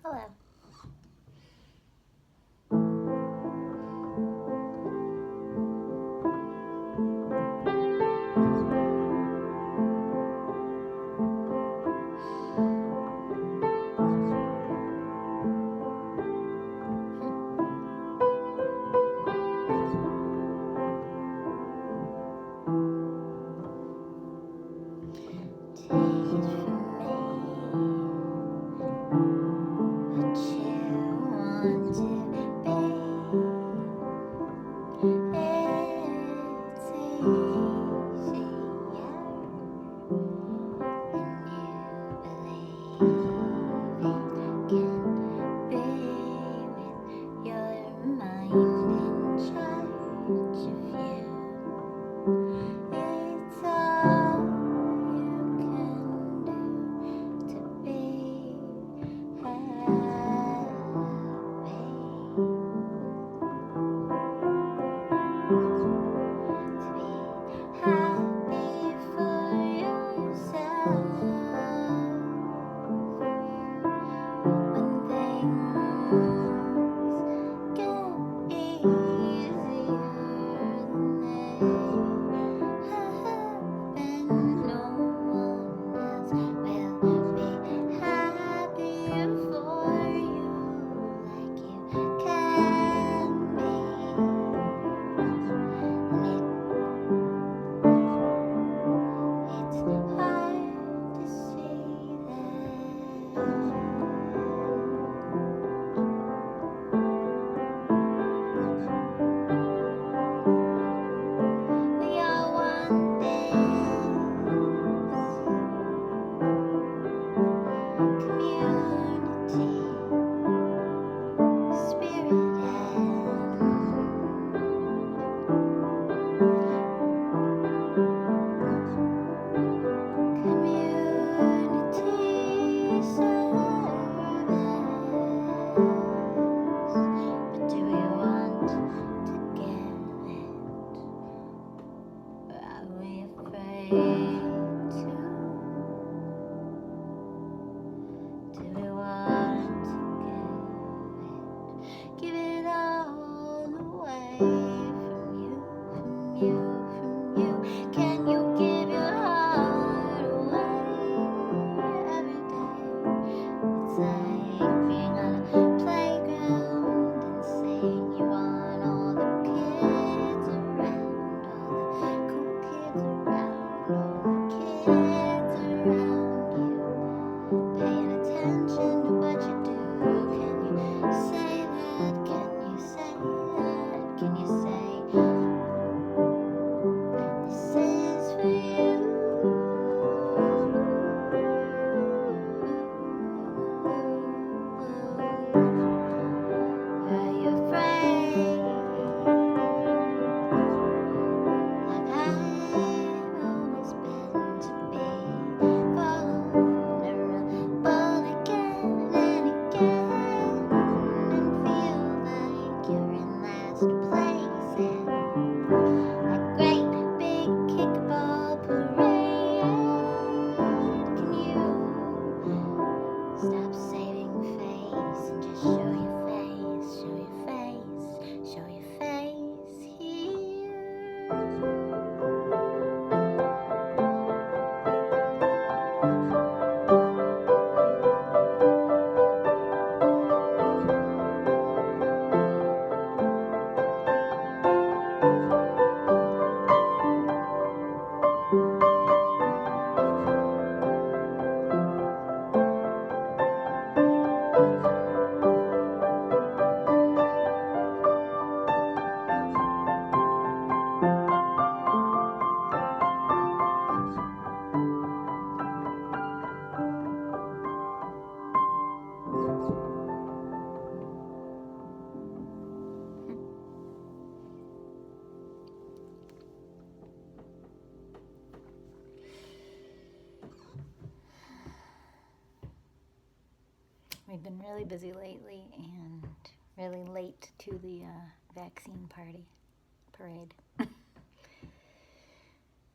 Hello. We've been really busy lately and really late to the vaccine parade,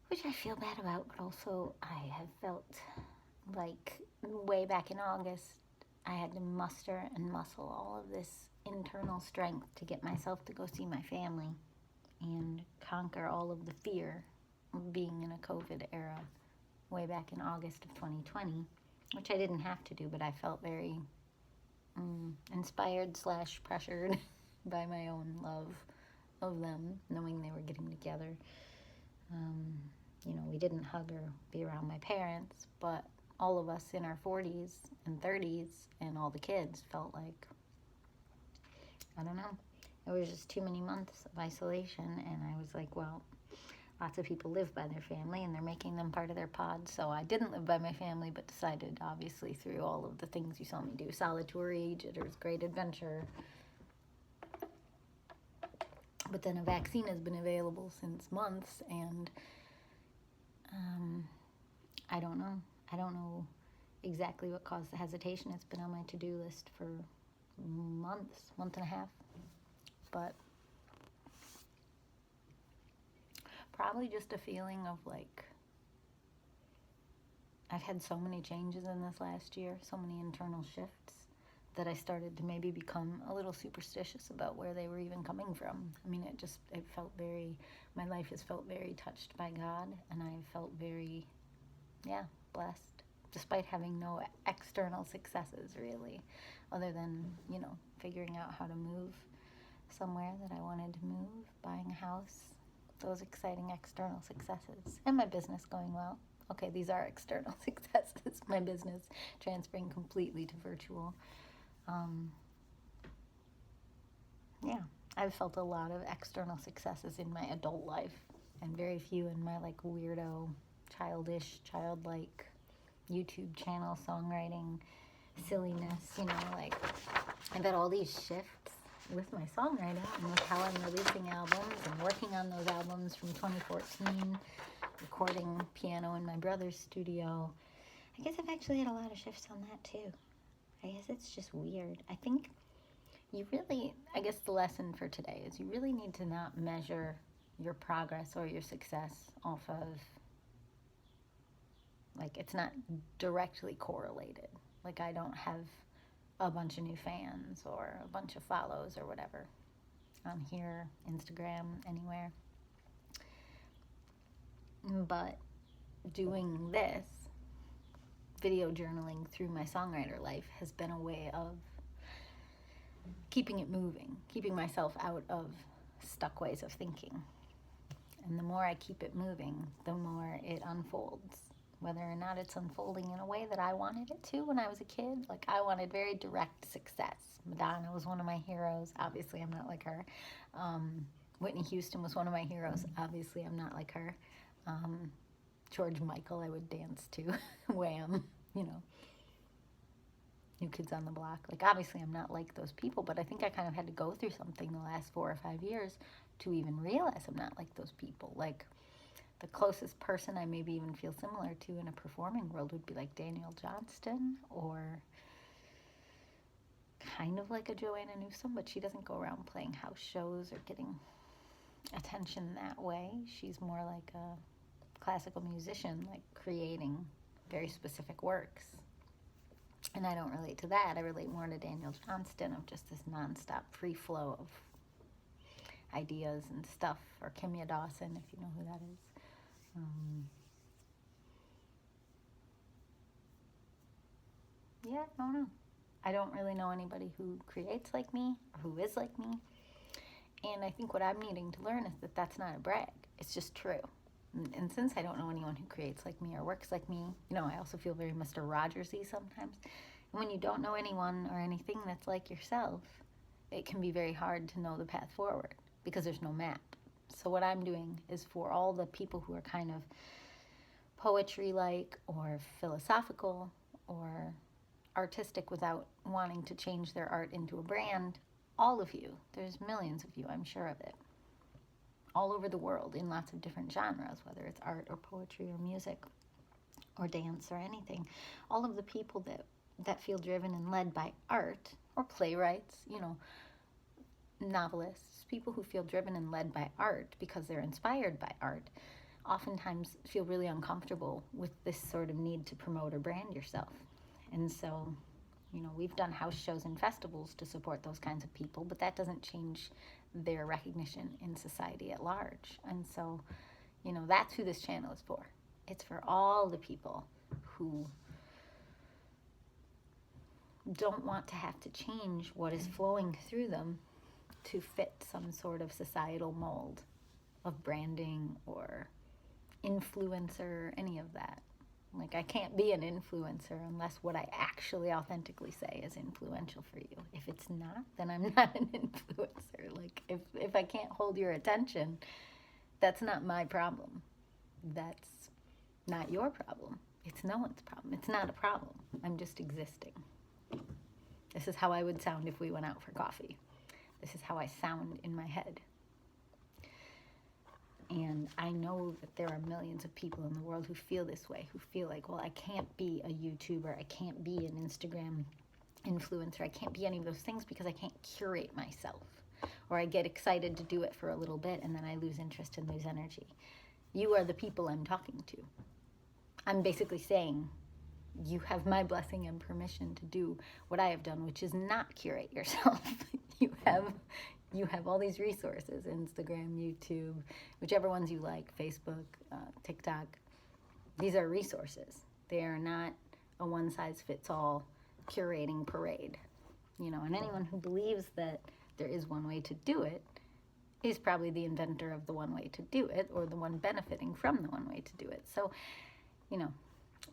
which I feel bad about, but also I have felt like way back in August I had to muster and muscle all of this internal strength to get myself to go see my family and conquer all of the fear of being in a COVID era way back in August of 2020, which I didn't have to do, but I felt very inspired / pressured by my own love of them, knowing they were getting together. We didn't hug or be around my parents, but all of us in our 40s and 30s and all the kids felt like, I don't know, it was just too many months of isolation. And I was like, well, lots of people live by their family and they're making them part of their pod. So I didn't live by my family, but decided, obviously, through all of the things you saw me do, solitary, jitters, great adventure. But then a vaccine has been available since months, and I don't know. I don't know exactly what caused the hesitation. It's been on my to-do list for months, month and a half. But probably just a feeling of like, I've had so many changes in this last year, so many internal shifts, that I started to maybe become a little superstitious about where they were even coming from. I mean, my life has felt very touched by God, and I felt very, blessed, despite having no external successes, really, other than, figuring out how to move somewhere that I wanted to move, buying a house, those exciting external successes, and my business going well. Okay, these are external successes. My business transferring completely to virtual. I've felt a lot of external successes in my adult life, and very few in my like weirdo, childish, childlike YouTube channel songwriting silliness. I've had all these shifts with my songwriting and with how I'm releasing albums and working on those albums from 2014, recording piano in my brother's studio. I guess I've actually had a lot of shifts on that too. I guess it's just weird. I think the lesson for today is you really need to not measure your progress or your success off of, it's not directly correlated. I don't have a bunch of new fans or a bunch of follows or whatever on here, Instagram, anywhere. But doing this, video journaling through my songwriter life, has been a way of keeping it moving, keeping myself out of stuck ways of thinking. And the more I keep it moving, the more it unfolds. Whether or not it's unfolding in a way that I wanted it to when I was a kid. I wanted very direct success. Madonna was one of my heroes. Obviously, I'm not like her. Whitney Houston was one of my heroes. Obviously, I'm not like her. George Michael, I would dance to. Wham, New Kids on the Block. Obviously, I'm not like those people, but I think I kind of had to go through something the last 4 or 5 years to even realize I'm not like those people. The closest person I maybe even feel similar to in a performing world would be Daniel Johnston, or kind of like a Joanna Newsom, but she doesn't go around playing house shows or getting attention that way. She's more like a classical musician, creating very specific works. And I don't relate to that. I relate more to Daniel Johnston, of just this nonstop free flow of ideas and stuff, or Kimya Dawson, if you know who that is. I don't know. I don't really know anybody who creates like me or who is like me. And I think what I'm needing to learn is that that's not a brag. It's just true. And since I don't know anyone who creates like me or works like me, I also feel very Mr. Rogers-y sometimes. And when you don't know anyone or anything that's like yourself, it can be very hard to know the path forward because there's no map. So what I'm doing is, for all the people who are kind of poetry-like or philosophical or artistic without wanting to change their art into a brand, all of you, there's millions of you, I'm sure of it, all over the world in lots of different genres, whether it's art or poetry or music or dance or anything. All of the people that feel driven and led by art, or playwrights, novelists, people who feel driven and led by art because they're inspired by art, oftentimes feel really uncomfortable with this sort of need to promote or brand yourself. And so, You know, we've done house shows and festivals to support those kinds of people, but that doesn't change their recognition in society at large. And so, you know, that's who this channel is for. It's for all the people who don't want to have to change what is flowing through them to fit some sort of societal mold of branding or influencer, any of that. Like, I can't be an influencer unless what I actually authentically say is influential for you. If it's not, then I'm not an influencer. Like, if I can't hold your attention, that's not my problem. That's not your problem. It's no one's problem. It's not a problem. I'm just existing. This is how I would sound if we went out for coffee. This is how I sound in my head. And I know that there are millions of people in the world who feel this way, who feel like, well, I can't be a YouTuber, I can't be an Instagram influencer, I can't be any of those things because I can't curate myself. Or I get excited to do it for a little bit and then I lose interest and lose energy. You are the people I'm talking to. I'm basically saying, you have my blessing and permission to do what I have done, which is not curate yourself. You have all these resources, Instagram, YouTube, whichever ones you like, Facebook, TikTok. These are resources. They are not a one-size-fits-all curating parade. You know, and anyone who believes that there is one way to do it is probably the inventor of the one way to do it, or the one benefiting from the one way to do it. So, you know,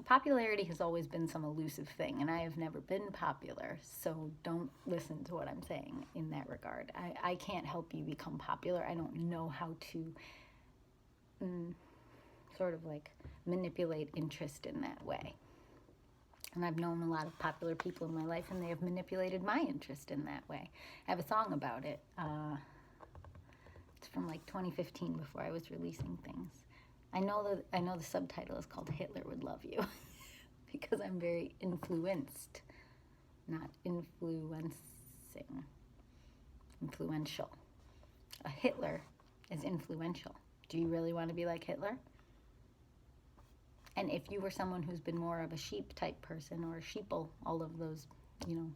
popularity has always been some elusive thing, and I have never been popular, so don't listen to what I'm saying in that regard. I can't help you become popular. I don't know how to sort of like manipulate interest in that way. And I've known a lot of popular people in my life, and they have manipulated my interest in that way. I have a song about it. It's from like 2015, before I was releasing things. I know the subtitle is called Hitler Would Love You because I'm very influenced, not influencing, influential. A Hitler is influential. Do you really want to be like Hitler? And if you were someone who's been more of a sheep type person, or a sheeple, all of those, you know,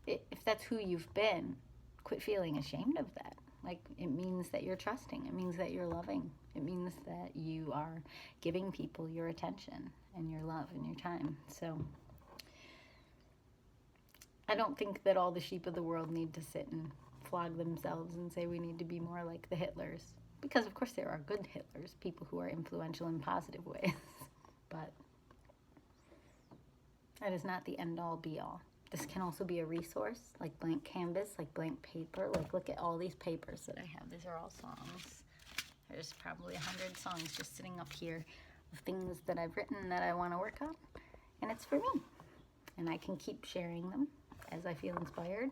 if that's who you've been, quit feeling ashamed of that. Like, it means that you're trusting. It means that you're loving. It means that you are giving people your attention and your love and your time. So I don't think that all the sheep of the world need to sit and flog themselves and say we need to be more like the Hitlers. Because, of course, there are good Hitlers, people who are influential in positive ways. But that is not the end-all, be-all. This can also be a resource, like blank canvas, like blank paper. Like, look at all these papers that I have. These are all songs. There's probably 100 songs just sitting up here of things that I've written that I want to work on. And it's for me. And I can keep sharing them as I feel inspired.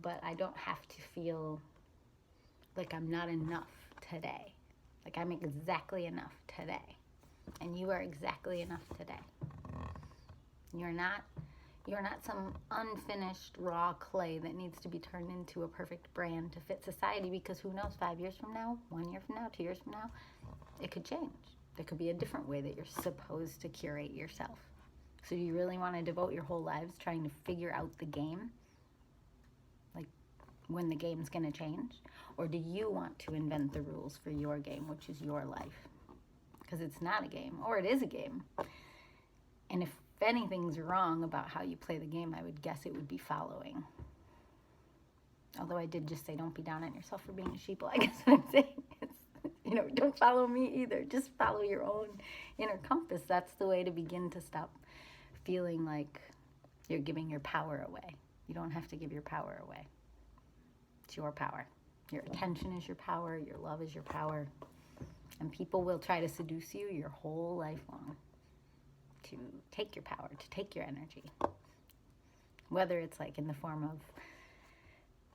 But I don't have to feel like I'm not enough today. Like, I'm exactly enough today. And you are exactly enough today. You're not some unfinished raw clay that needs to be turned into a perfect brand to fit society, because who knows, 5 years from now, 1 year from now, 2 years from now, it could change. There could be a different way that you're supposed to curate yourself. So do you really want to devote your whole lives trying to figure out the game? Like, when the game's going to change? Or do you want to invent the rules for your game, which is your life? Because it's not a game, or it is a game. And if anything's wrong about how you play the game, I would guess it would be following. Although I did just say don't be down on yourself for being a sheeple. I guess what I'm saying is, you know, don't follow me either. Just follow your own inner compass. That's the way to begin to stop feeling like you're giving your power away. You don't have to give your power away. It's your power. Your attention is your power. Your love is your power. And people will try to seduce you your whole life long to take your power, to take your energy. Whether it's like in the form of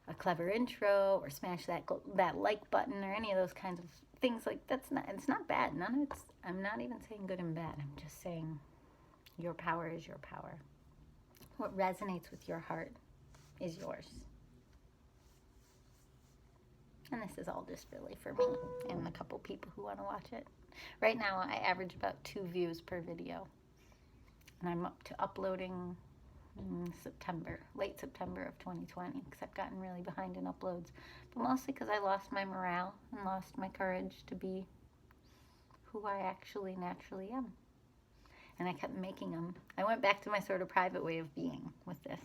a clever intro, or smash that like button, or any of those kinds of things. Like, it's not bad. None of it's, I'm not even saying good and bad. I'm just saying your power is your power. What resonates with your heart is yours. And this is all just really for me and a couple people who want to watch it. Right now, I average about 2 views per video. And I'm up to uploading late September of 2020, because I've gotten really behind in uploads, but mostly because I lost my morale and lost my courage to be who I actually naturally am. And I kept making them. I went back to my sort of private way of being with this,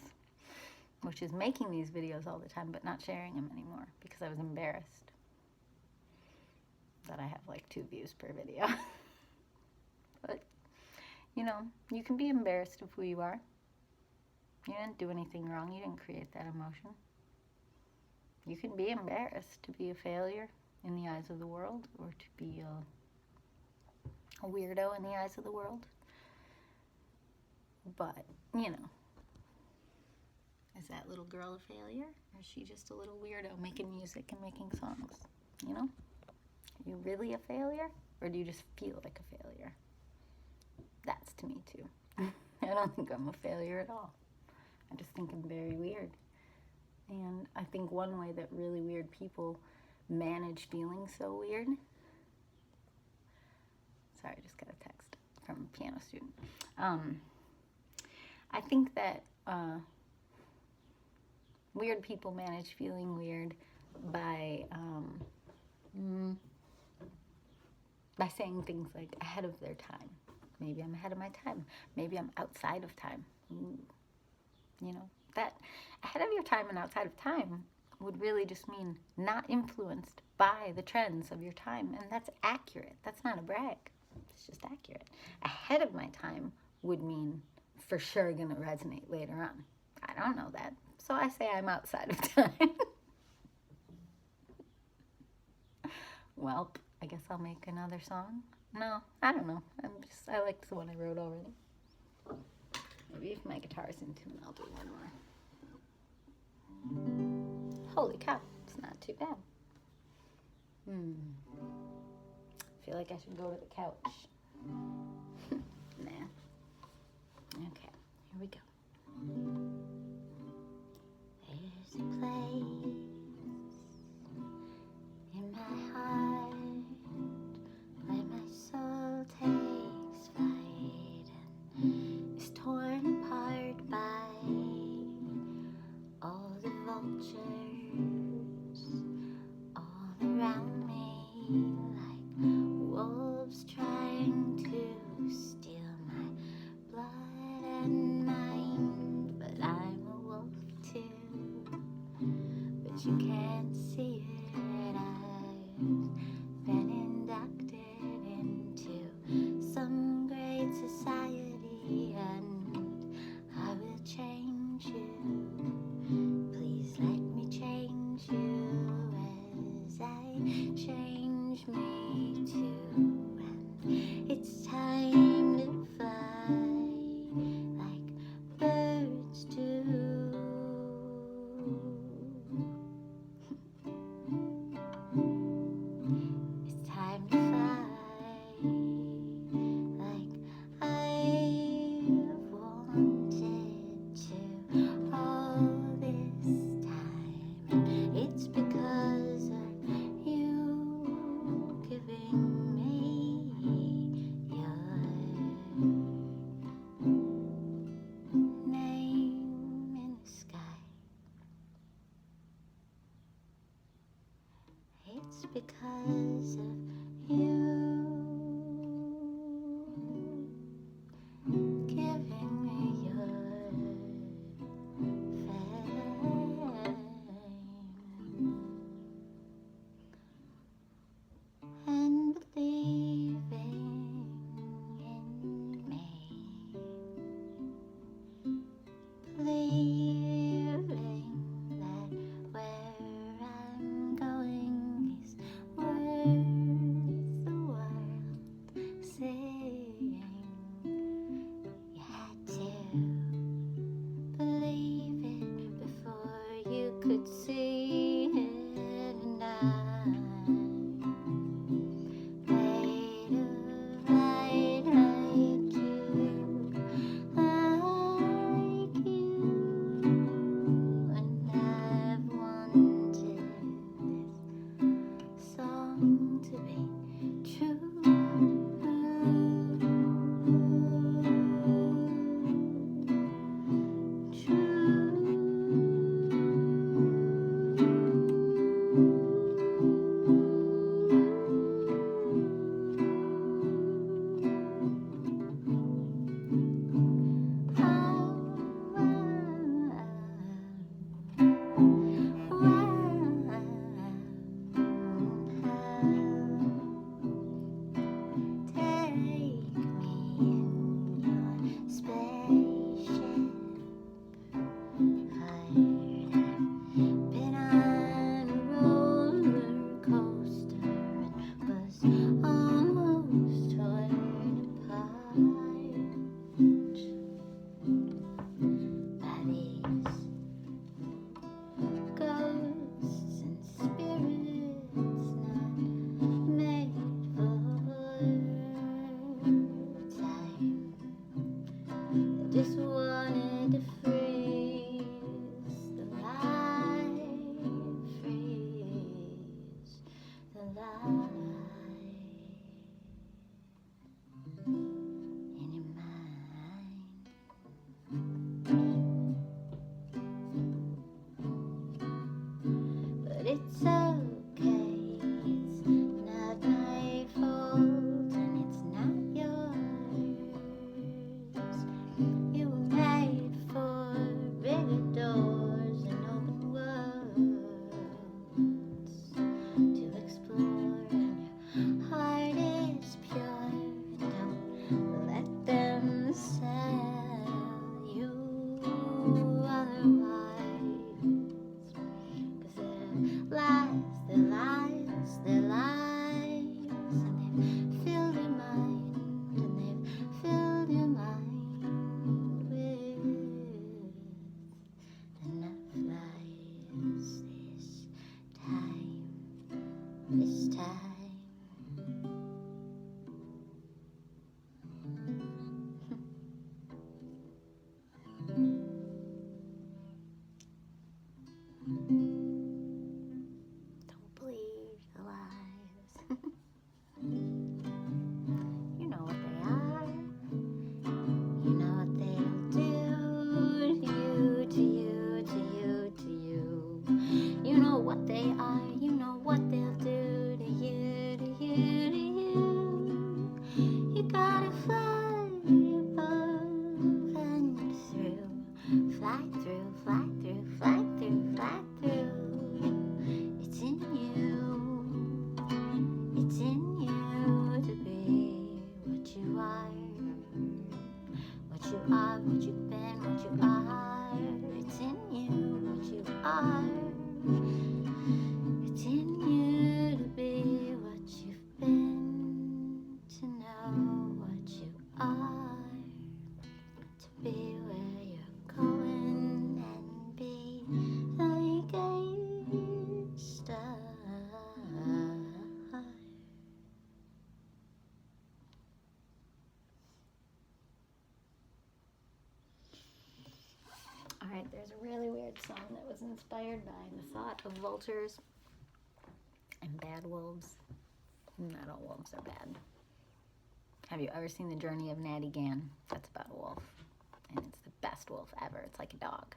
which is making these videos all the time but not sharing them anymore because I was embarrassed that I have like 2 views per video. But, you know, you can be embarrassed of who you are. You didn't do anything wrong. You didn't create that emotion. You can be embarrassed to be a failure in the eyes of the world, or to be a weirdo in the eyes of the world. But, you know, is that little girl a failure? Or is she just a little weirdo making music and making songs? You know? Are you really a failure? Or do you just feel like a failure? That's to me too. I don't think I'm a failure at all. I just think I'm very weird. And I think one way that really weird people manage feeling so weird. Sorry, I just got a text from a piano student. I think that weird people manage feeling weird by saying things like ahead of their time. Maybe I'm ahead of my time. Maybe I'm outside of time. Ooh. You know, that ahead of your time and outside of time would really just mean not influenced by the trends of your time. And that's accurate. That's not a brag. It's just accurate. Ahead of my time would mean for sure going to resonate later on. I don't know that. So I say I'm outside of time. Welp, I guess I'll make another song. No, I don't know. I liked the one I wrote already. Maybe if my guitar's in tune, I'll do one more. Holy cow, it's not too bad. I feel like I should go to the couch. Nah. Okay, here we go. There's a place in my heart where my soul takes flight and is torn apart by all the vultures all around me, like wolves trying to steal my blood and mind. But I'm a wolf too, but you can't see it. I've been inducted into some great society, and I will change you. Please let me change you as I change me too. And it's time to fly like birds do. It's time to fly like I've wanted to all this time. And it's because of you giving me your name in the sky. It's because of you giving me your fame and believing in me, believing that where I'm going is worth the world seeing. You had to believe it before you could see it, and I made a right like you, and I've wanted this song to be true. Don't believe the lies. You know what they are. You know what they'll do to you, to you, to you, to you. You know what they are. You know what they'll do to you, to you, to you. You gotta fly above and through. Fly through, fly through, fly through, fly through. It's in you. It's in you to be what you are. What you are, what you've been, what you are. It's in you, what you are. It's in you to be what you've been, to know what you are, to be where you're going and be like a star. Alright, there's a really weird song that was inspired by the thought of vultures and bad wolves. Not all wolves are bad. Have you ever seen The Journey of Natty Gann? That's about a wolf. And it's the best wolf ever. It's like a dog.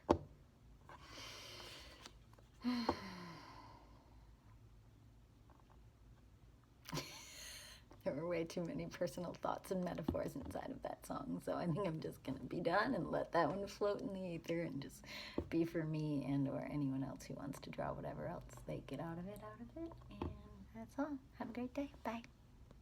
There were way too many personal thoughts and metaphors inside of that song, so I think I'm just going to be done and let that one float in the ether and just be for me and or anyone else who wants to draw whatever else they get out of it. And that's all. Have a great day. Bye.